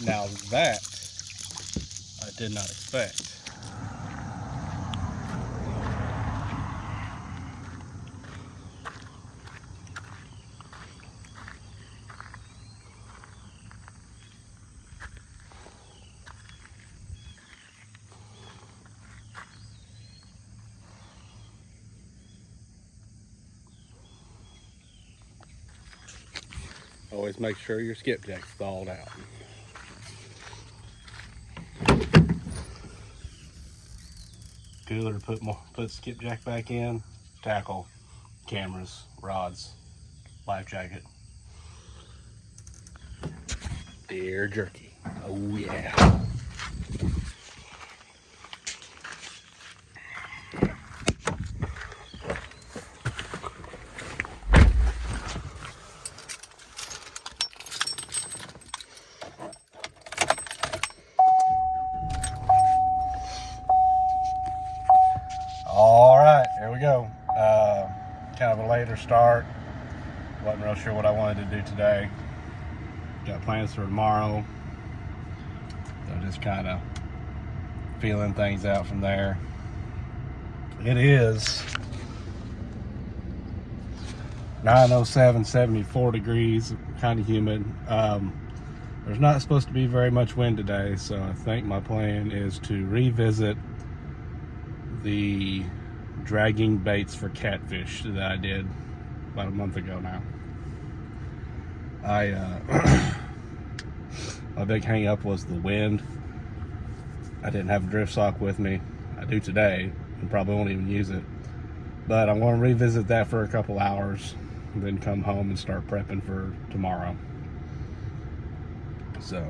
Now that I did not expect. Always make sure your skipjack's thawed out. Cooler to put skipjack back in, tackle, cameras, rods, life jacket. Deer jerky. Oh yeah. All right, here we go. Kind of a later start. Wasn't real sure what I wanted to do today. Got plans for tomorrow. So just kind of feeling things out from there. It is 9:07, 74 degrees, kind of humid. There's not supposed to be very much wind today, so I think my plan is to revisit the dragging baits for catfish that I did about a month ago now. My big hang up was the wind. I didn't have a drift sock with me. I do today and probably won't even use it, but I'm going to revisit that for a couple hours and then come home and start prepping for tomorrow. So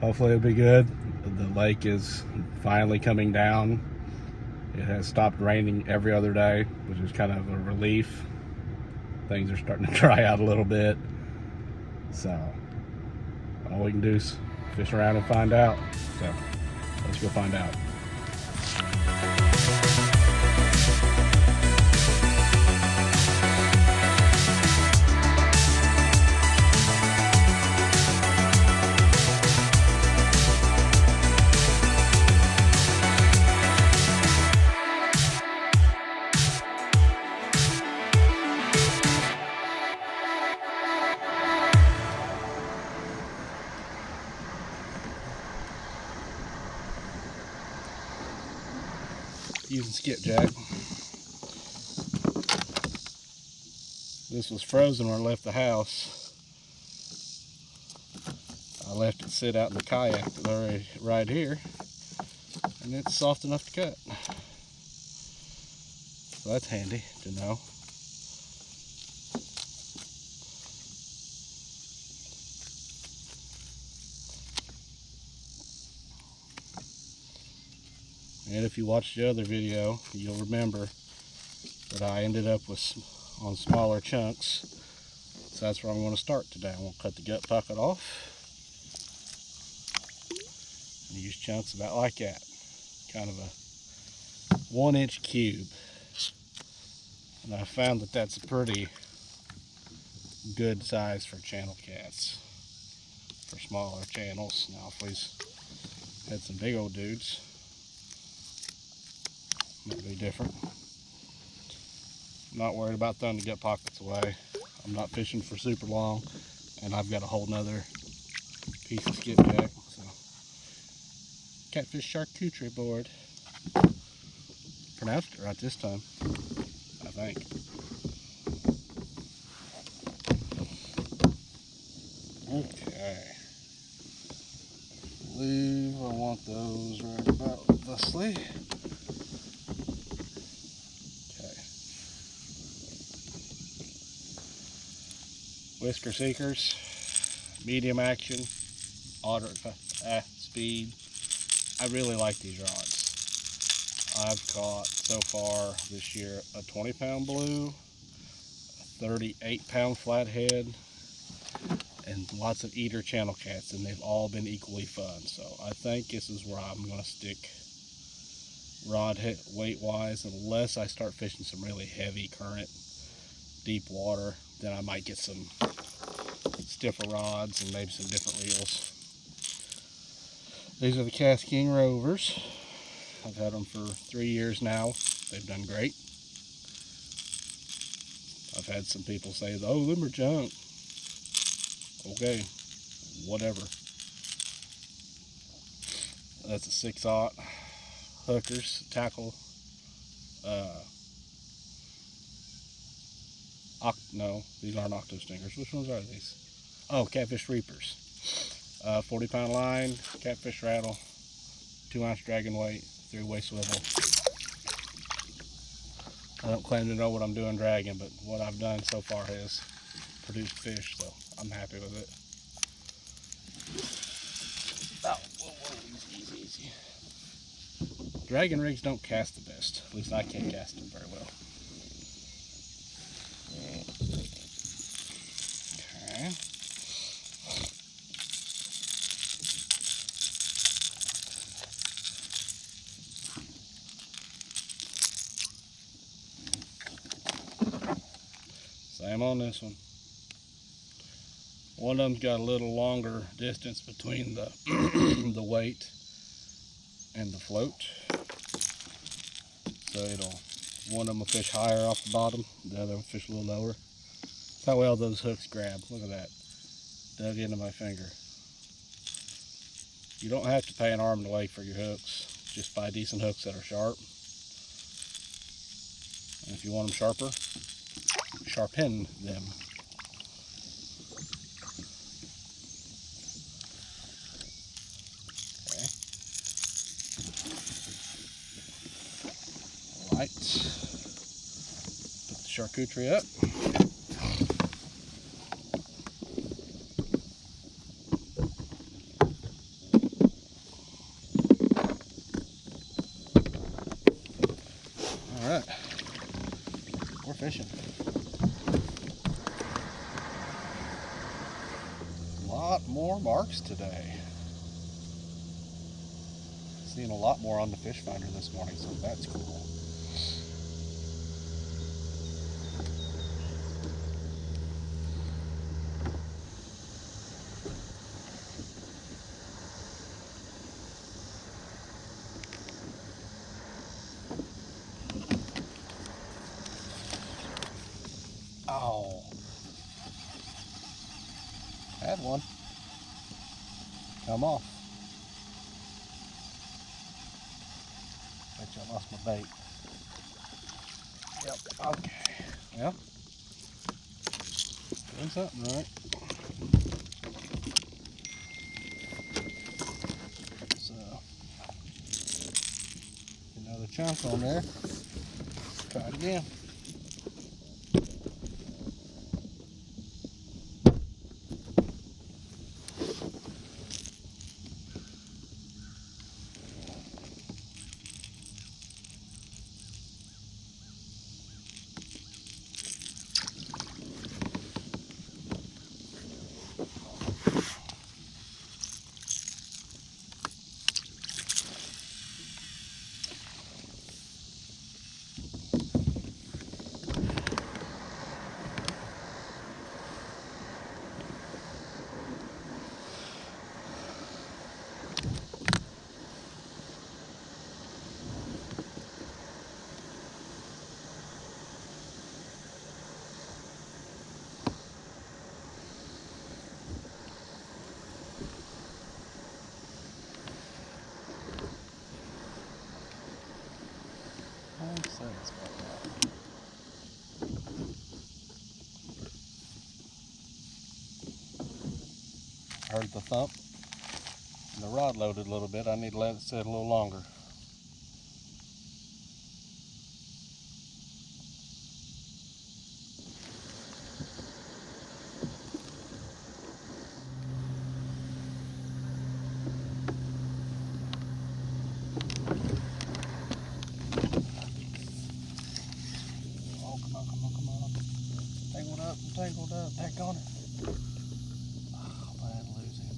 hopefully it'll be good. The lake is finally coming down. It has stopped raining every other day, which is kind of a relief. Things are starting to dry out a little bit. So all we can do is fish around and find out. So let's go find out. Using skipjack. This was frozen when I left the house. I left it sit out in the kayak right here, and it's soft enough to cut. So that's handy to know. And if you watched the other video, you'll remember that I ended up on smaller chunks. So that's where I'm going to start today. I'm going to cut the gut pocket off and use chunks about like that. Kind of a 1-inch cube. And I found that that's a pretty good size for channel cats, for smaller channels. Now if we had some big old dudes, might be different. I'm not worried about throwing the gut pockets away. I'm not fishing for super long, and I've got a whole nother piece of skipjack. So, catfish charcuterie board. Pronounced it right this time, I think. Okay. I believe I want those right about thusly. Whisker seekers, medium action, otter speed. I really like these rods. I've caught so far this year a 20-pound blue, a 38-pound flathead, and lots of eater channel cats, and they've all been equally fun. So I think this is where I'm going to stick rod weight wise, unless I start fishing some really heavy current, deep water. Then I might get some stiffer rods and maybe some different reels. These are the Cast King Rovers. I've had them for 3 years now. They've done great. I've had some people say, oh, them are junk. Okay, whatever. That's a 6/0 hookers, tackle. No, these aren't octo stingers. Which ones are these? Oh, catfish reapers. 40-pound line, catfish rattle, 2-ounce dragon weight, 3-way swivel. I don't claim to know what I'm doing dragging, but what I've done so far has produced fish, so I'm happy with it. Oh, whoa, easy. Dragon rigs don't cast the best. At least I can't cast them very well. Okay. Same on this one. One of them's got a little longer distance between the the weight and the float, so one of them will fish higher off the bottom, the other will fish a little lower. That's how well those hooks grab. Look at that, dug into my finger. You don't have to pay an arm and a leg for your hooks. Just buy decent hooks that are sharp. And if you want them sharper, sharpen them. Okay. All right. Put the charcuterie up. All right. We're fishing. A lot more marks today. Seeing a lot more on the fish finder this morning, so that's cool. Oh, had one come off. Bet you I lost my bait. Yep, okay. Well, doing something right. So, another chunk on there. Try it again. Heard the thump, and the rod loaded a little bit. I need to let it sit a little longer. Oh, come on. Tangled up, heck on it. Oh, I had to lose him.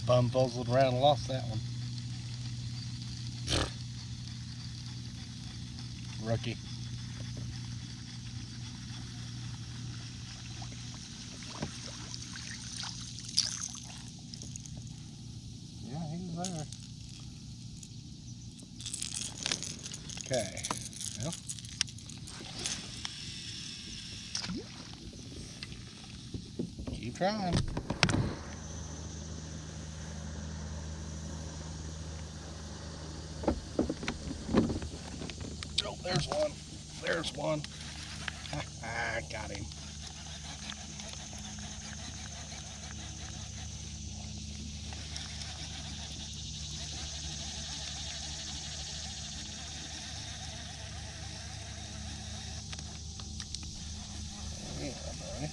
Bum puzzled around and lost that one. rookie. Yeah, he's there. Okay. Well. Keep trying. Oh, there's one. There's one. I got him. Yeah, buddy.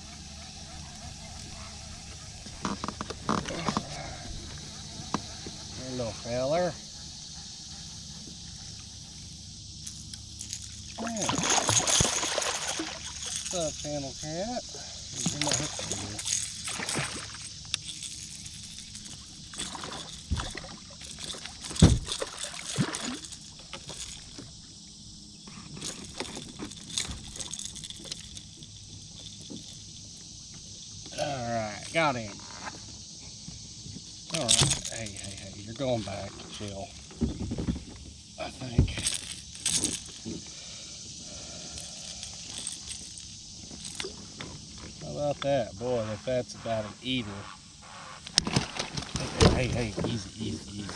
There, little feller. Yeah. What's up, channel cat? You're not hooking me. Alright, got him. Alright, hey, you're going back. Chill. I think. How about that? Boy, if that's about an eater. Hey, easy.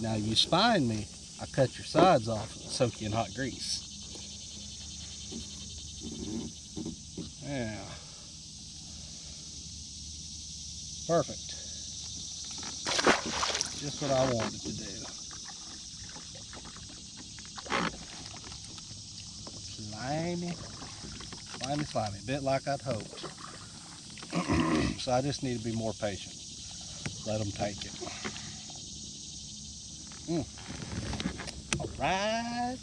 Now you spine me, I cut your sides off and soak you in hot grease. Yeah. Perfect. Just what I wanted to do. Slimy. Bit like I'd hoped. So I just need to be more patient. Let them take it. Alright.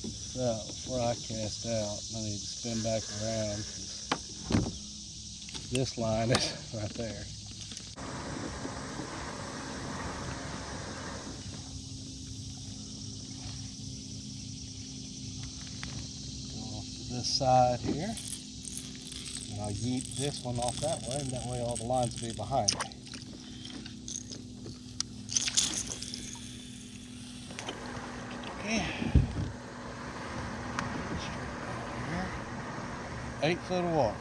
So, before I cast out, I need to spin back around. This line is right there. Go off to this side here. And I'll yeet this one off that way, and that way all the lines will be behind me. Okay. 8 foot of water.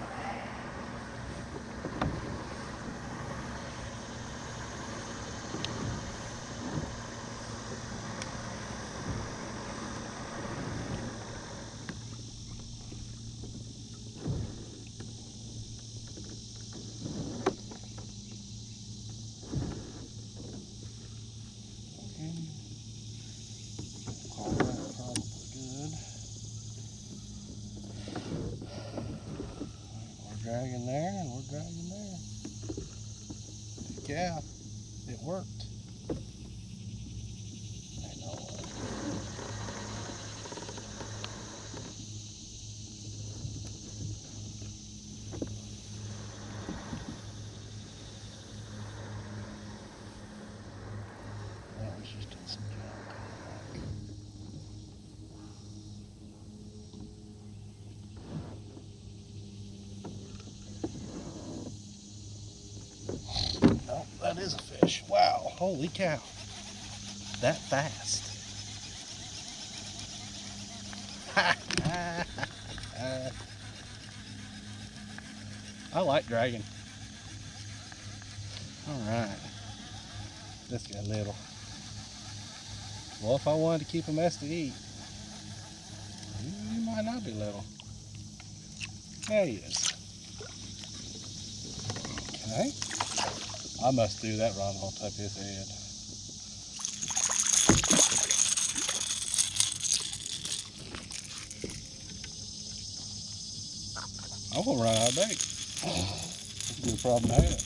Call that probably good. We're dragging there and we're dragging there. Yeah, it worked. I know. That was just in some junk. No, that is a fish. Wow, holy cow. That fast. I like dragging. Alright. This got little. Well, if I wanted to keep a mess to eat, he might not be little. There he is. Okay. I must do that right on top of his head. I'm gonna run out of bait. That's a good problem to have.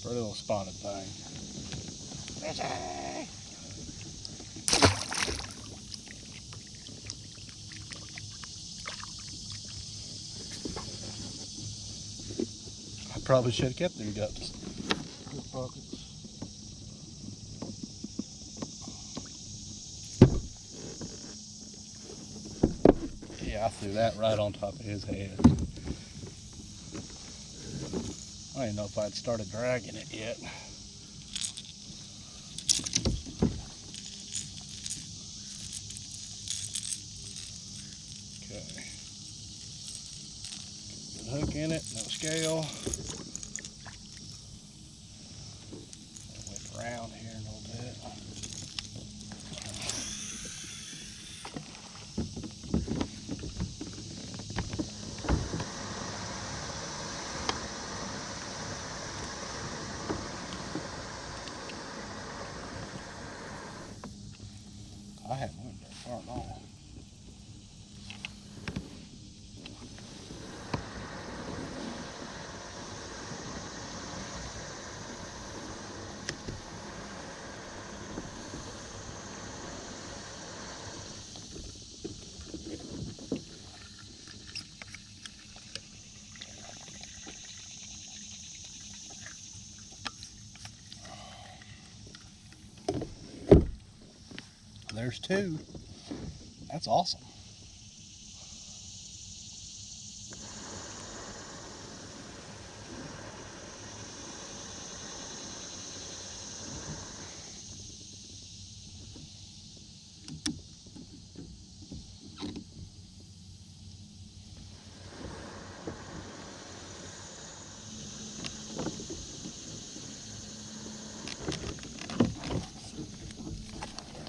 Pretty little spotted thing. Fishy! I probably should have kept them guts. Good pockets. Yeah, I threw that right on top of his head. I don't even know if I'd started dragging it yet. Okay. Good hook in it, no scale. Whip around here a little bit. I haven't went very far at all. There's two. That's awesome.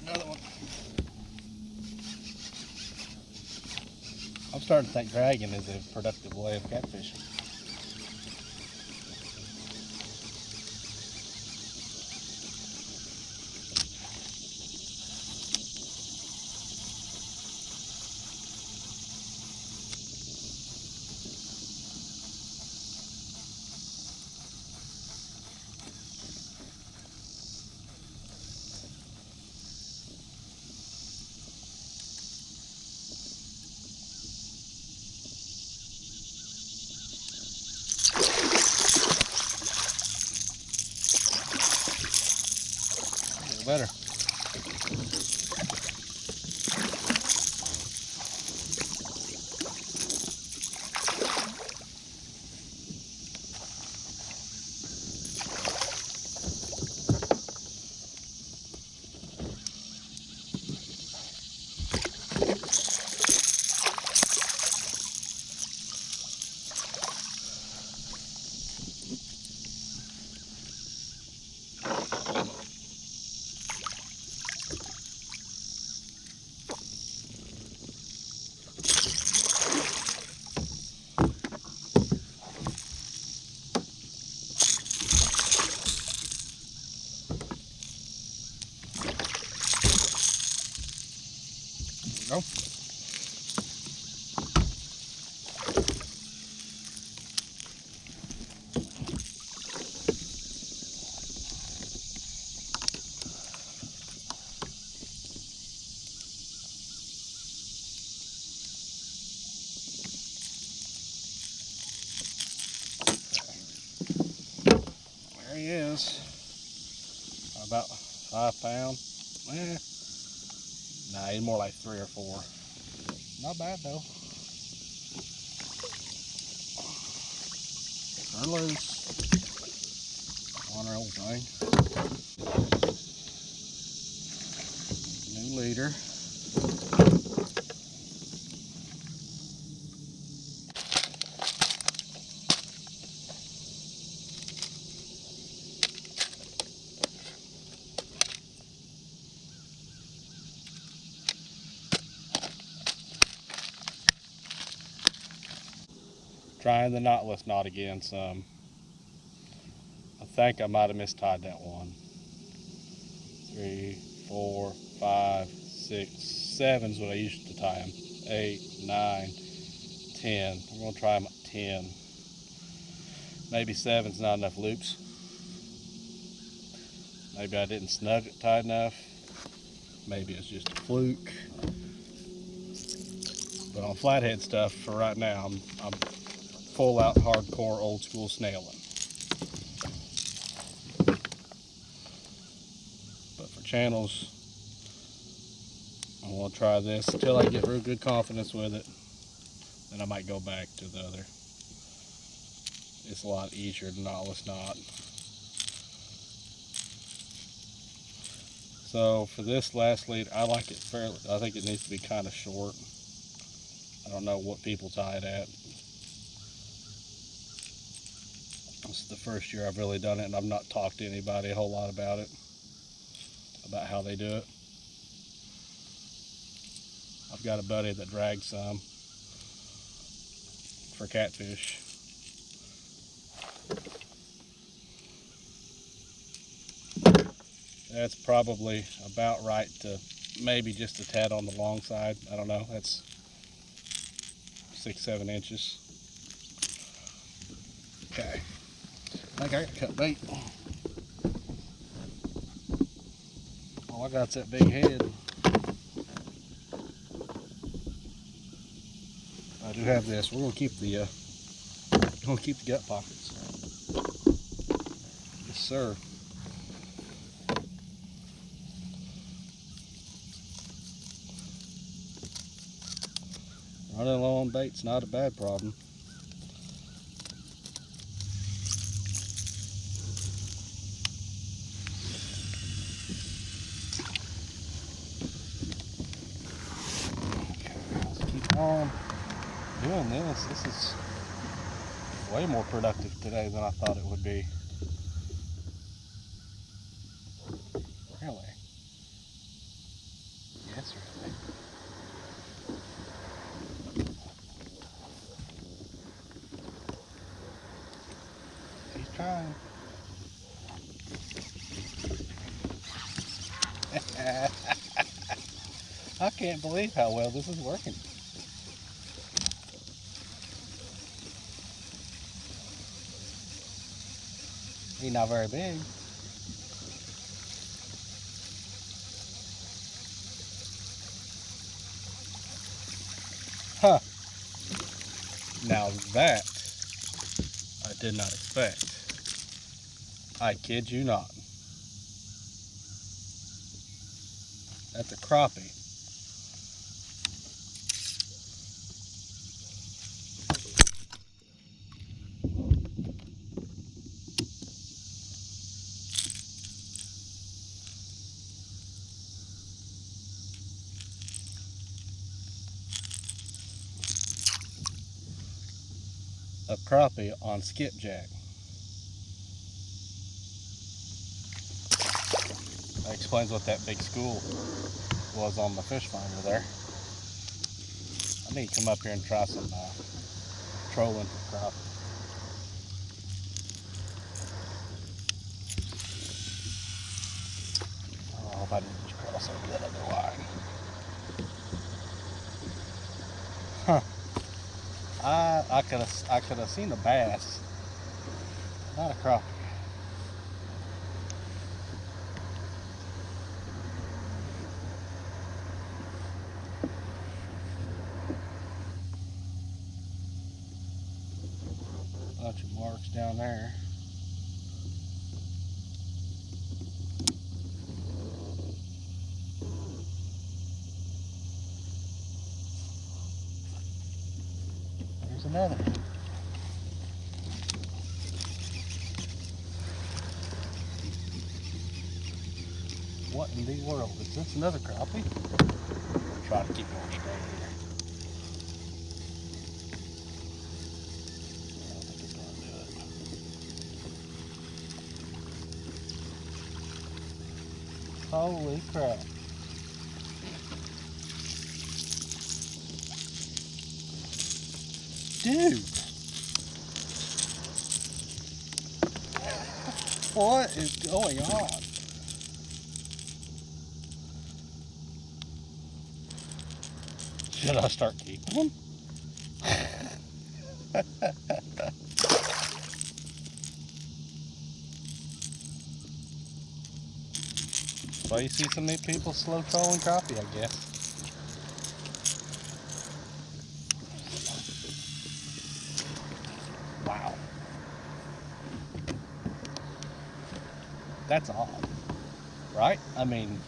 Another one. I'm starting to think dragging is a productive way of catfishing. Better. Go. There he is. About 5 pounds. Nah, he's more like 3 or 4. Not bad though. Turn loose. On our old thing. New leader. Trying the knotless knot again some. I think I might have mistied that one. 3, 4, 5, 6, 7 is what I used to tie them. 8, 9, 10. I'm going to try them at 10. Maybe 7's not enough loops. Maybe I didn't snug it tight enough. Maybe it's just a fluke. But on flathead stuff for right now, I'm full out hardcore old school snailing. But for channels, I want to try this until I get real good confidence with it. then I might go back to the other. It's a lot easier than all it's not. So for this last lead, I like it fairly. I think it needs to be kind of short. I don't know what people tie it at. This is the first year I've really done it, and I've not talked to anybody a whole lot about it, about how they do it. I've got a buddy that drags some for catfish. That's probably about right to maybe just a tad on the long side. I don't know. That's 6-7 inches. Okay. I think I got to cut bait. All I got's that big head. I do have this. We're gonna keep the gut pockets. Yes, sir. Running low on bait's not a bad problem. Okay, let's keep on doing this. This is way more productive today than I thought it would be. Really? Yes, really. He's trying. I can't believe how well this is working. He's not very big. Huh. Now that I did not expect. I kid you not. That's a crappie. A crappie on skipjack. That explains what that big school was on the fish finder there. I need to come up here and try some trolling for crappie. Oh, I hope I didn't just cross over that other line. Huh. I could have seen a bass, not a crappie. Bunch of marks down there. There's another. What in the world? Is this another crappie? I'll try to keep going straight here. I don't think it's gonna do it. Holy crap. Dude. What is going on? Should I start keeping them? Well, you see so many people slow trolling crappie, I guess. Wow. That's odd, right? I mean,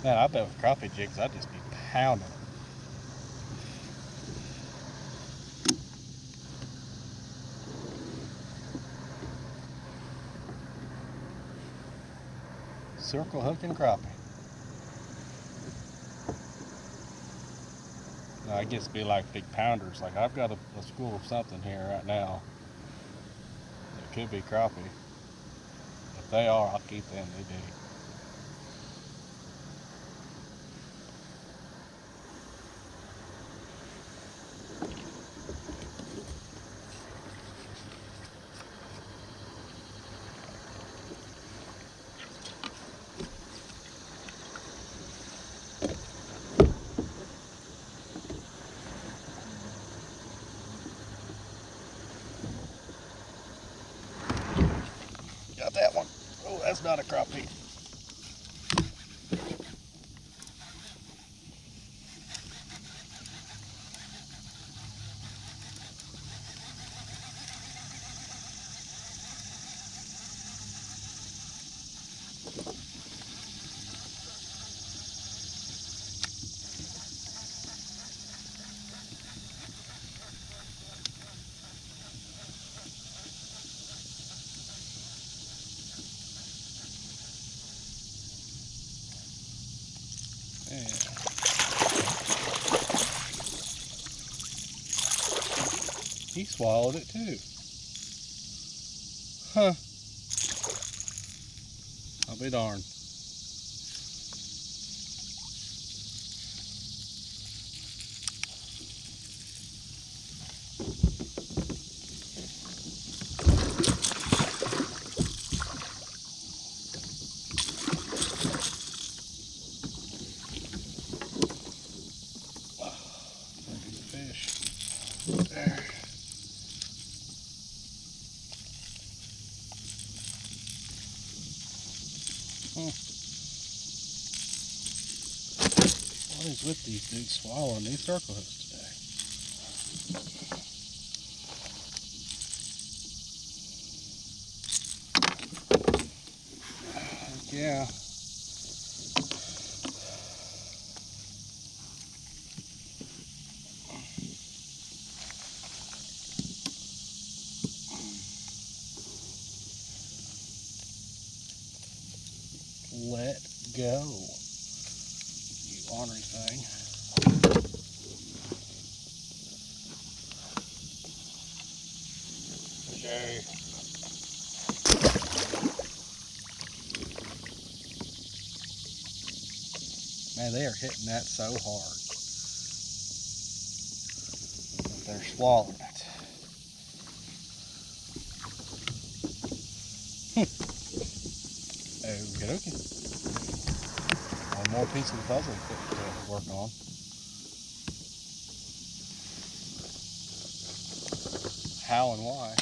Man, I bet with crappie jigs, I'd just be pounding them. Circle hook and crappie. Now, I guess it'd be like big pounders. Like I've got a school of something here right now. It could be crappie. If they are, I'll keep them. They do. Got that one. Oh, that's not a crappie. Yeah. He swallowed it too. Huh. I'll be darned. Fish. There. What is with these dudes swallowing these circle hooks today? Yeah. Let go, you ornery thing. Okay. Man, they are hitting that so hard that they're swallowing it. Okay. One more piece of the puzzle to work on. How and why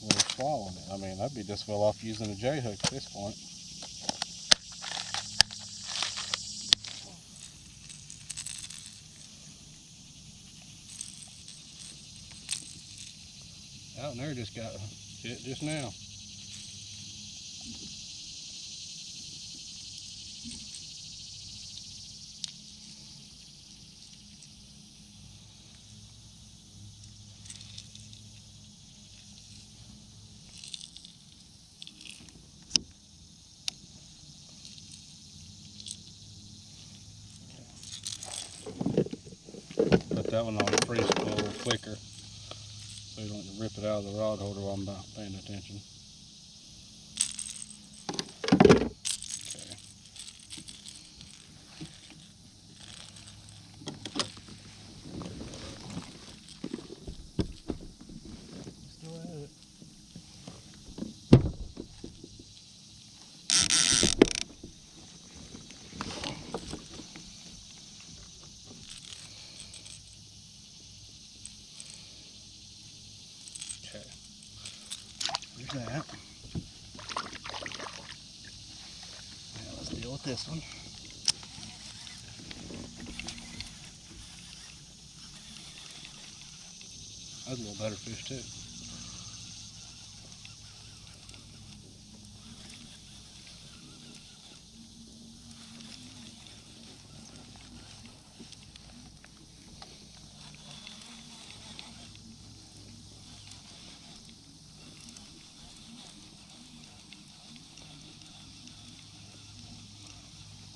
they're swallowing it. I mean, I'd be just well off using a J hook at this point. Out there just got hit just now. Put that one on freeze a little quicker so you don't rip it out of the rod holder while I'm not paying attention. Okay. Still at it. Okay. There's that. Now let's deal with this one. That's a little better fish too.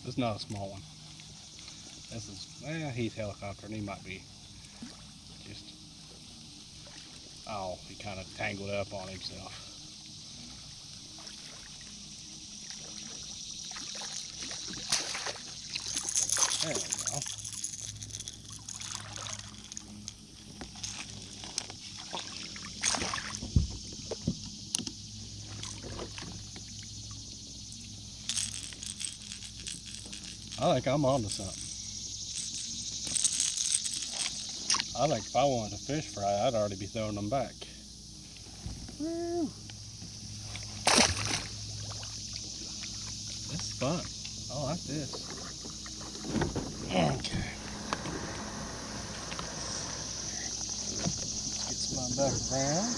It's not a small one. This is, he's helicoptering. He might be just, oh, he kind of tangled up on himself. There we go. I think I'm onto something. I think if I wanted a fish fry, I'd already be throwing them back. Woo. This is fun. I like this. Okay. Get some back around.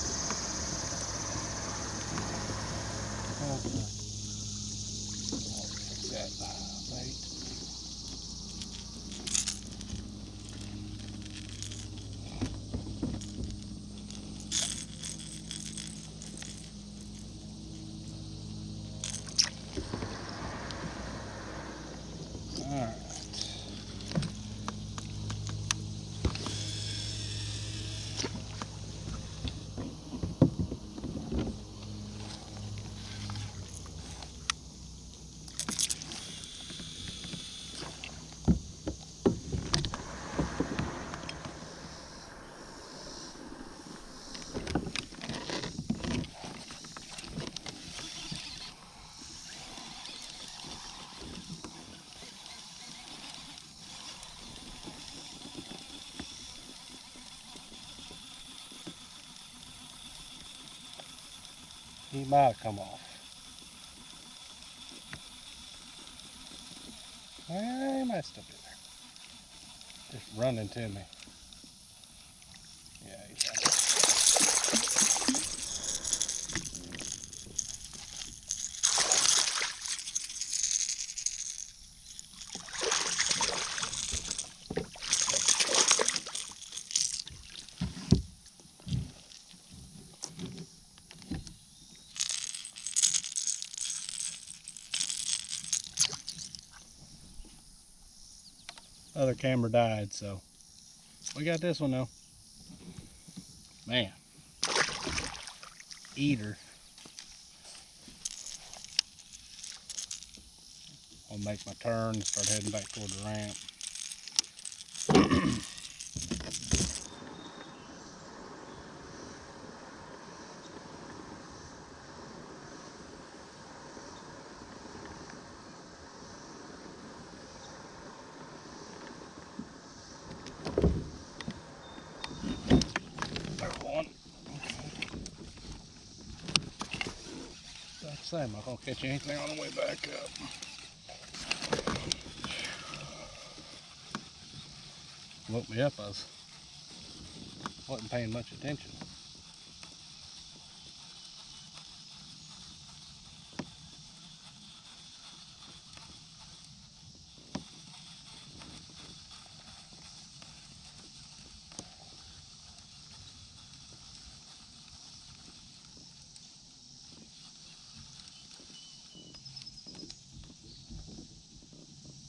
Fix that bait. Alright. He might have come off. Well, he might still be there. Just running to me. Yeah, he's running. Other camera died, so we got this one though. Man, eater. I'll make my turn and start heading back toward the ramp. There's one. Like I say, I'm not gonna catch anything on the way back up. Woke me up, I wasn't paying much attention.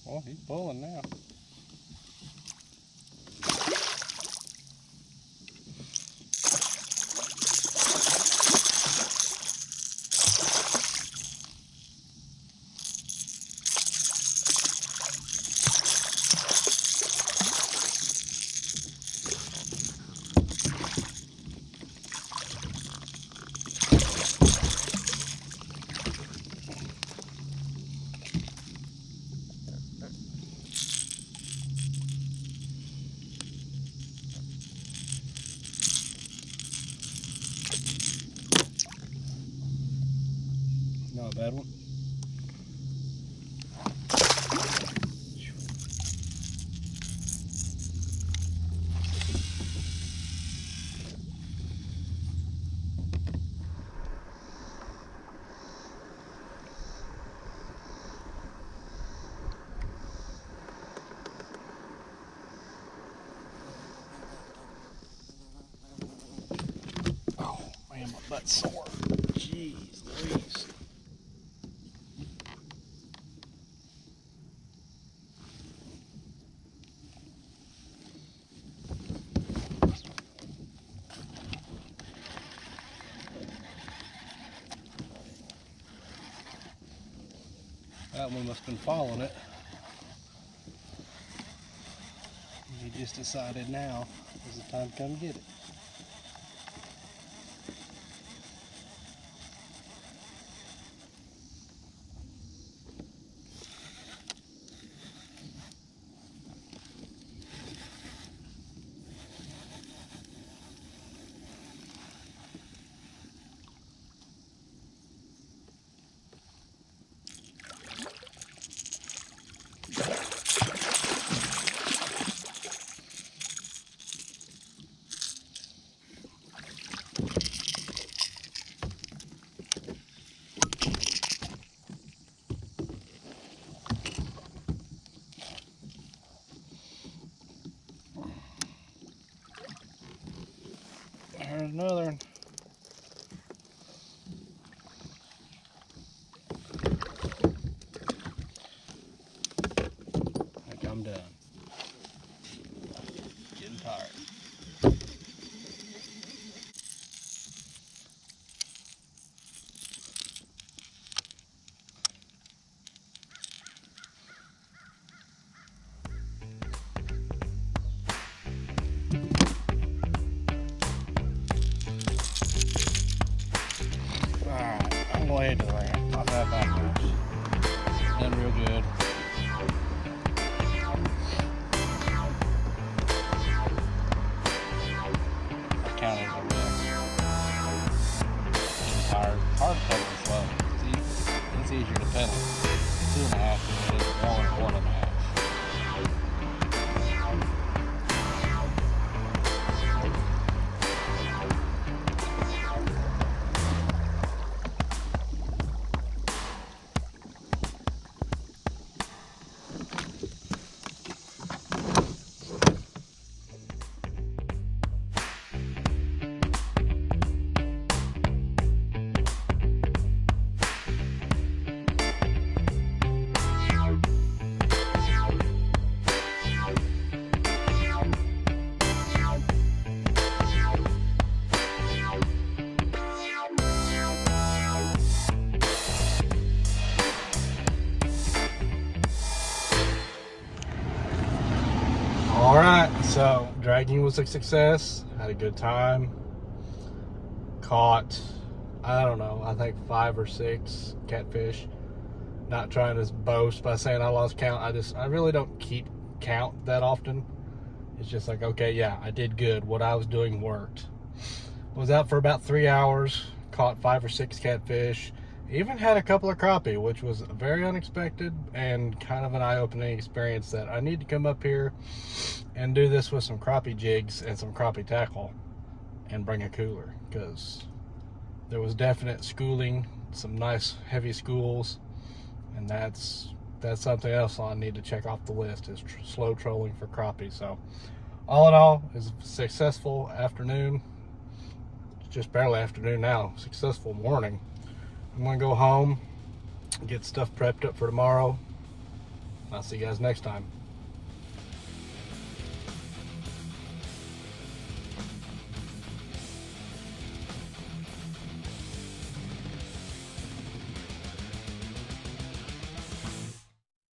Well, he's pulling now. Not a bad one. Oh man, my butt's sore. Jeez Louise. That one must have been following it. He just decided now is the time to come get it. There's another one. I think I'm done. Getting tired. Alright, I'm going to head to the ramp. Not that much. Done real good. I counted as a win. Getting tired. Hard to pedal slow. It's easier to pedal 2.5 than it is 1.5. Alright, so dragging was a success. Had a good time. Caught, I don't know, I think 5 or 6 catfish. Not trying to boast by saying I lost count. I really don't keep count that often. It's just like, okay, yeah, I did good. What I was doing worked. Was out for about 3 hours. Caught 5 or 6 catfish. Even had a couple of crappie, which was very unexpected and kind of an eye-opening experience that I need to come up here and do this with some crappie jigs and some crappie tackle and bring a cooler, because there was definite schooling, some nice heavy schools, and that's something else I need to check off the list, is slow trolling for crappie. So all in all, it was a successful afternoon. It's just barely afternoon now. Successful morning. I'm gonna go home, get stuff prepped up for tomorrow. I'll see you guys next time.